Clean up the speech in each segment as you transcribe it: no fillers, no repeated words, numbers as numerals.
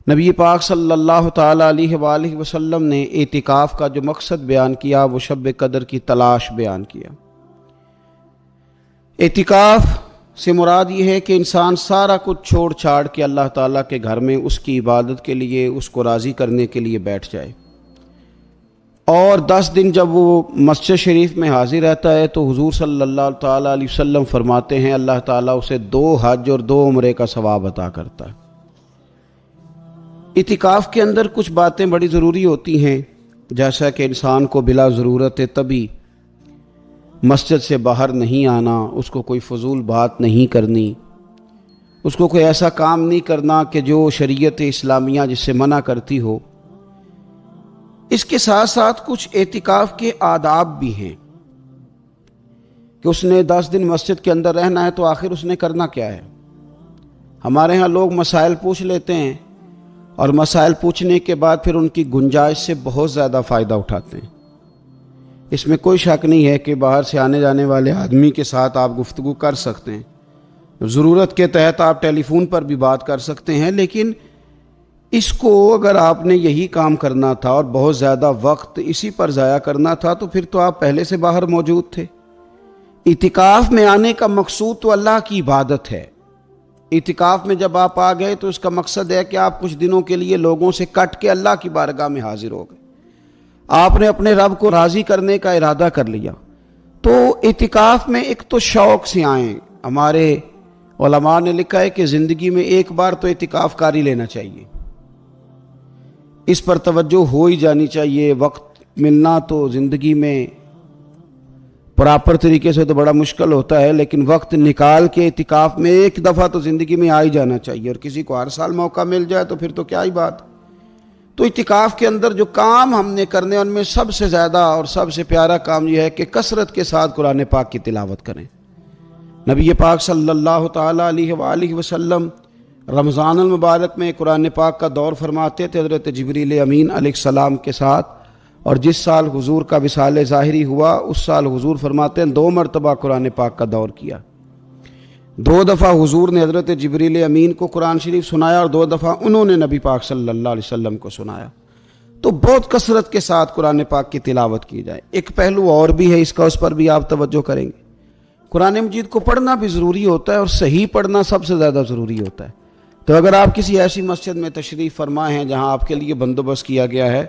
نبی پاک صلی اللہ تعالیٰ علیہ وآلہ وسلم نے اعتکاف کا جو مقصد بیان کیا وہ شب قدر کی تلاش بیان کیا۔ اعتکاف سے مراد یہ ہے کہ انسان سارا کچھ چھوڑ چھاڑ کے اللہ تعالیٰ کے گھر میں اس کی عبادت کے لیے، اس کو راضی کرنے کے لیے بیٹھ جائے، اور 10 دن جب وہ مسجد شریف میں حاضر رہتا ہے تو حضور صلی اللہ تعالیٰ علیہ وسلم فرماتے ہیں اللہ تعالیٰ اسے 2 حج اور 2 عمرے کا ثواب عطا کرتا ہے۔ اعتکاف کے اندر کچھ باتیں بڑی ضروری ہوتی ہیں، جیسا کہ انسان کو بلا ضرورت طبی مسجد سے باہر نہیں آنا، اس کو کوئی فضول بات نہیں کرنی، اس کو کوئی ایسا کام نہیں کرنا کہ جو شریعت اسلامیہ جس سے منع کرتی ہو۔ اس کے ساتھ ساتھ کچھ اعتکاف کے آداب بھی ہیں کہ اس نے 10 دن مسجد کے اندر رہنا ہے تو آخر اس نے کرنا کیا ہے۔ ہمارے ہاں لوگ مسائل پوچھ لیتے ہیں اور مسائل پوچھنے کے بعد پھر ان کی گنجائش سے بہت زیادہ فائدہ اٹھاتے ہیں۔ اس میں کوئی شک نہیں ہے کہ باہر سے آنے جانے والے آدمی کے ساتھ آپ گفتگو کر سکتے ہیں، ضرورت کے تحت آپ ٹیلی فون پر بھی بات کر سکتے ہیں، لیکن اس کو اگر آپ نے یہی کام کرنا تھا اور بہت زیادہ وقت اسی پر ضائع کرنا تھا تو پھر تو آپ پہلے سے باہر موجود تھے۔ اعتکاف میں آنے کا مقصود تو اللہ کی عبادت ہے۔ اعتکاف میں جب آپ آ گئے تو اس کا مقصد ہے کہ آپ کچھ دنوں کے لیے لوگوں سے کٹ کے اللہ کی بارگاہ میں حاضر ہو گئے، آپ نے اپنے رب کو راضی کرنے کا ارادہ کر لیا۔ تو اعتکاف میں ایک تو شوق سے آئیں۔ ہمارے علماء نے لکھا ہے کہ زندگی میں ایک بار تو اعتکاف کاری لینا چاہیے، اس پر توجہ ہو ہی جانی چاہیے۔ وقت ملنا تو زندگی میں پراپر طریقے سے تو بڑا مشکل ہوتا ہے، لیکن وقت نکال کے اعتکاف میں ایک دفعہ تو زندگی میں آ ہی جانا چاہیے، اور کسی کو ہر سال موقع مل جائے تو پھر تو کیا ہی بات۔ تو اعتکاف کے اندر جو کام ہم نے کرنے ان میں سب سے زیادہ اور سب سے پیارا کام یہ ہے کہ کثرت کے ساتھ قرآن پاک کی تلاوت کریں۔ نبی پاک صلی اللہ تعالیٰ علیہ وآلہ وسلم رمضان المبارک میں قرآن پاک کا دور فرماتے تھے حضرت جبریل امین علیہ السلام کے ساتھ، اور جس سال حضور کا وصال ظاہری ہوا اس سال حضور فرماتے ہیں 2 مرتبہ قرآن پاک کا دور کیا۔ 2 دفعہ حضور نے حضرت جبریل امین کو قرآن شریف سنایا اور 2 دفعہ انہوں نے نبی پاک صلی اللہ علیہ وسلم کو سنایا۔ تو بہت کثرت کے ساتھ قرآن پاک کی تلاوت کی جائے۔ ایک پہلو اور بھی ہے اس کا، اس پر بھی آپ توجہ کریں گے۔ قرآن مجید کو پڑھنا بھی ضروری ہوتا ہے، اور صحیح پڑھنا سب سے زیادہ ضروری ہوتا ہے۔ تو اگر آپ کسی ایسی مسجد میں تشریف فرما ہیں جہاں آپ کے لیے بندوبست کیا گیا ہے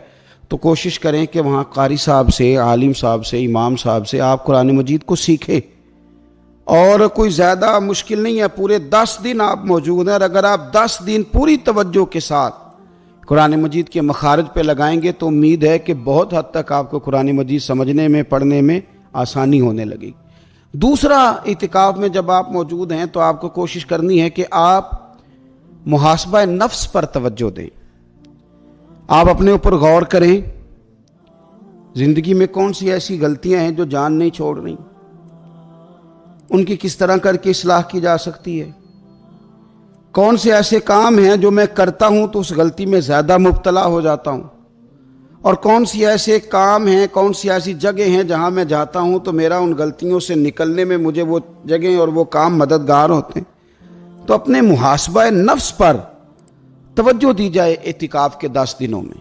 تو کوشش کریں کہ وہاں قاری صاحب سے، عالم صاحب سے، امام صاحب سے آپ قرآن مجید کو سیکھیں۔ اور کوئی زیادہ مشکل نہیں ہے، پورے 10 دن آپ موجود ہیں، اور اگر آپ 10 دن پوری توجہ کے ساتھ قرآن مجید کے مخارج پہ لگائیں گے تو امید ہے کہ بہت حد تک آپ کو قرآن مجید سمجھنے میں، پڑھنے میں آسانی ہونے لگی۔ دوسرا، اعتکاف میں جب آپ موجود ہیں تو آپ کو کوشش کرنی ہے کہ آپ محاسبہ نفس پر توجہ دیں۔ آپ اپنے اوپر غور کریں، زندگی میں کون سی ایسی غلطیاں ہیں جو جان نہیں چھوڑ رہی، ان کی کس طرح کر کے اصلاح کی جا سکتی ہے۔ کون سے ایسے کام ہیں جو میں کرتا ہوں تو اس غلطی میں زیادہ مبتلا ہو جاتا ہوں، اور کون سی ایسے کام ہیں، کون سی ایسی جگہ ہیں جہاں میں جاتا ہوں تو میرا ان غلطیوں سے نکلنے میں مجھے وہ جگہیں اور وہ کام مددگار ہوتے ہیں۔ تو اپنے محاسبہ نفس پر توجہ دی جائے۔ اعتکاف کے 10 دنوں میں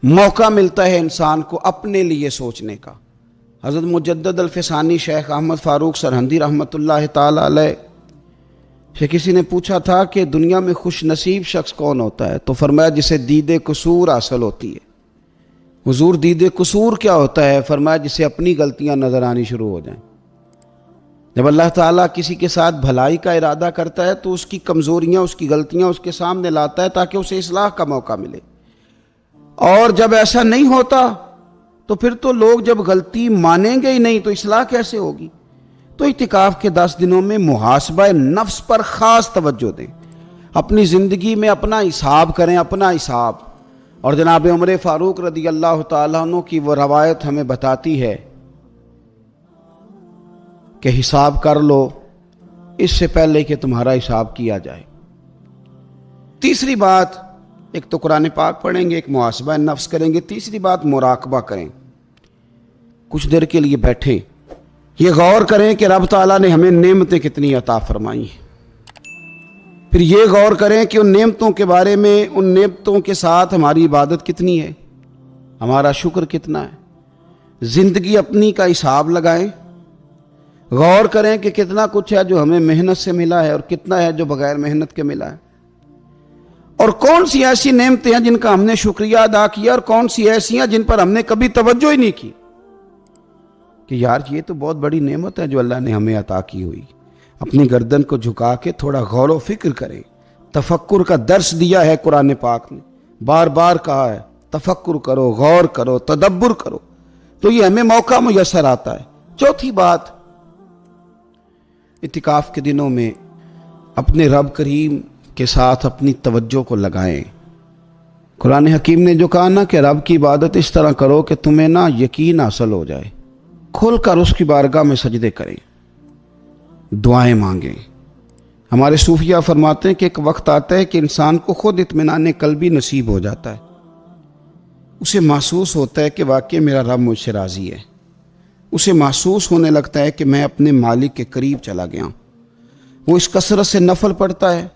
موقع ملتا ہے انسان کو اپنے لیے سوچنے کا۔ حضرت مجدد الفسانی شیخ احمد فاروق سرہندی رحمۃ اللہ تعالی علیہ سے کسی نے پوچھا تھا کہ دنیا میں خوش نصیب شخص کون ہوتا ہے، تو فرمایا جسے دید قصور حاصل ہوتی ہے۔ حضور دید قصور کیا ہوتا ہے؟ فرمایا جسے اپنی غلطیاں نظر آنی شروع ہو جائیں۔ جب اللہ تعالیٰ کسی کے ساتھ بھلائی کا ارادہ کرتا ہے تو اس کی کمزوریاں، اس کی غلطیاں اس کے سامنے لاتا ہے تاکہ اسے اصلاح کا موقع ملے، اور جب ایسا نہیں ہوتا تو پھر تو لوگ جب غلطی مانیں گے ہی نہیں تو اصلاح کیسے ہوگی۔ تو اعتکاف کے 10 دنوں میں محاسبہ نفس پر خاص توجہ دیں، اپنی زندگی میں اپنا حساب کریں، اپنا حساب۔ اور جناب عمر فاروق رضی اللہ تعالیٰ عنہ کی وہ روایت ہمیں بتاتی ہے کہ حساب کر لو اس سے پہلے کہ تمہارا حساب کیا جائے۔ تیسری بات، ایک تو قرآن پاک پڑھیں گے، ایک محاسبہ نفس کریں گے، تیسری بات مراقبہ کریں۔ کچھ دیر کے لیے بیٹھیں، یہ غور کریں کہ رب تعالیٰ نے ہمیں نعمتیں کتنی عطا فرمائی ہیں۔ پھر یہ غور کریں کہ ان نعمتوں کے بارے میں، ان نعمتوں کے ساتھ ہماری عبادت کتنی ہے، ہمارا شکر کتنا ہے۔ زندگی اپنی کا حساب لگائیں، غور کریں کہ کتنا کچھ ہے جو ہمیں محنت سے ملا ہے اور کتنا ہے جو بغیر محنت کے ملا ہے، اور کون سی ایسی نعمتیں ہیں جن کا ہم نے شکریہ ادا کیا اور کون سی ایسی ہیں جن پر ہم نے کبھی توجہ ہی نہیں کی کہ یار یہ تو بہت بڑی نعمت ہے جو اللہ نے ہمیں عطا کی ہوئی۔ اپنی گردن کو جھکا کے تھوڑا غور و فکر کریں۔ تفکر کا درس دیا ہے قرآن پاک نے، بار بار کہا ہے تفکر کرو، غور کرو، تدبر کرو، تو یہ ہمیں موقع میسر آتا ہے۔ چوتھی بات، اعتکاف کے دنوں میں اپنے رب کریم کے ساتھ اپنی توجہ کو لگائیں۔ قرآن حکیم نے جو کہا نا کہ رب کی عبادت اس طرح کرو کہ تمہیں نا یقین حاصل ہو جائے، کھل کر اس کی بارگاہ میں سجدے کریں، دعائیں مانگیں۔ ہمارے صوفیہ فرماتے ہیں کہ ایک وقت آتا ہے کہ انسان کو خود اطمینان قلبی نصیب ہو جاتا ہے، اسے محسوس ہوتا ہے کہ واقعی میرا رب مجھ سے راضی ہے، اسے محسوس ہونے لگتا ہے کہ میں اپنے مالک کے قریب چلا گیا ہوں۔ وہ اس کثرت سے نفل پڑھتا ہے،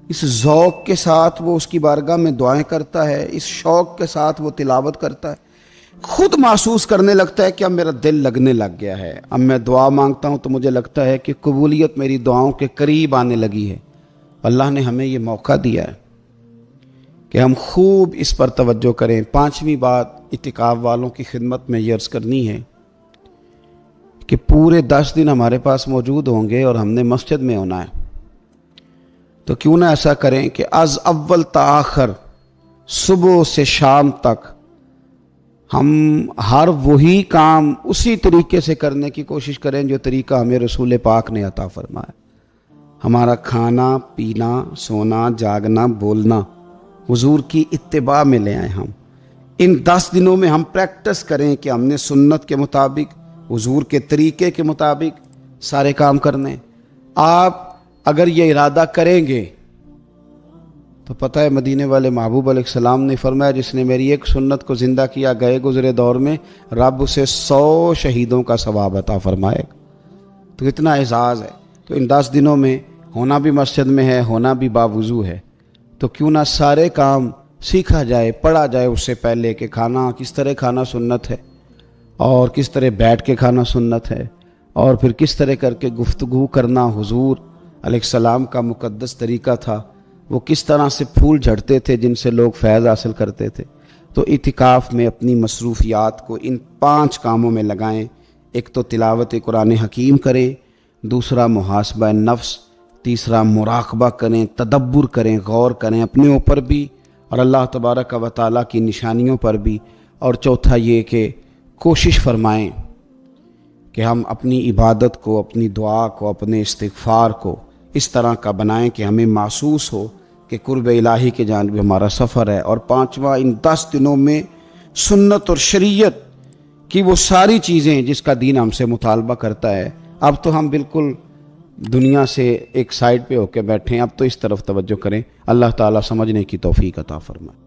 اس ذوق کے ساتھ وہ اس کی بارگاہ میں دعائیں کرتا ہے، اس شوق کے ساتھ وہ تلاوت کرتا ہے، خود محسوس کرنے لگتا ہے کہ اب میرا دل لگنے لگ گیا ہے، اب میں دعا مانگتا ہوں تو مجھے لگتا ہے کہ قبولیت میری دعاؤں کے قریب آنے لگی ہے۔ اللہ نے ہمیں یہ موقع دیا ہے کہ ہم خوب اس پر توجہ کریں۔ پانچویں بات اعتکاف والوں کی خدمت میں یہ عرض کرنی ہے کہ پورے 10 دن ہمارے پاس موجود ہوں گے اور ہم نے مسجد میں ہونا ہے، تو کیوں نہ ایسا کریں کہ از اول تا آخر، صبح سے شام تک ہم ہر وہی کام اسی طریقے سے کرنے کی کوشش کریں جو طریقہ ہمیں رسول پاک نے عطا فرمایا۔ ہمارا کھانا پینا، سونا، جاگنا، بولنا حضور کی اتباع میں لے آئیں۔ ہم ان 10 دنوں میں ہم پریکٹس کریں کہ ہم نے سنت کے مطابق، حضور کے طریقے کے مطابق سارے کام کرنے۔ آپ اگر یہ ارادہ کریں گے تو پتہ ہے مدینے والے محبوب علیہ السلام نے فرمایا جس نے میری ایک سنت کو زندہ کیا گئے گزرے دور میں رب اسے 100 شہیدوں کا ثواب عطا فرمائے گا۔ تو اتنا اعزاز ہے۔ تو ان 10 دنوں میں ہونا بھی مسجد میں ہے، ہونا بھی باوضو ہے، تو کیوں نہ سارے کام سیکھا جائے، پڑھا جائے اس سے پہلے کہ کھانا کس طرح کھانا سنت ہے، اور کس طرح بیٹھ کے کھانا سنت ہے، اور پھر کس طرح کر کے گفتگو کرنا حضور علیہ السلام کا مقدس طریقہ تھا، وہ کس طرح سے پھول جھڑتے تھے جن سے لوگ فیض حاصل کرتے تھے۔ تو اعتکاف میں اپنی مصروفیات کو ان 5 کاموں میں لگائیں۔ ایک تو تلاوت قرآن حکیم کریں، دوسرا محاسبہ نفس، تیسرا مراقبہ کریں، تدبر کریں، غور کریں اپنے اوپر بھی اور اللہ تبارک و تعالیٰ کی نشانیوں پر بھی، اور چوتھا یہ کہ کوشش فرمائیں کہ ہم اپنی عبادت کو، اپنی دعا کو، اپنے استغفار کو اس طرح کا بنائیں کہ ہمیں محسوس ہو کہ قرب الہی کے جانب ہمارا سفر ہے۔ اور پانچواں، ان 10 دنوں میں سنت اور شریعت کی وہ ساری چیزیں جس کا دین ہم سے مطالبہ کرتا ہے، اب تو ہم بالکل دنیا سے ایک سائڈ پہ ہو کے بیٹھیں، اب تو اس طرف توجہ کریں۔ اللہ تعالیٰ سمجھنے کی توفیق عطا فرمائے۔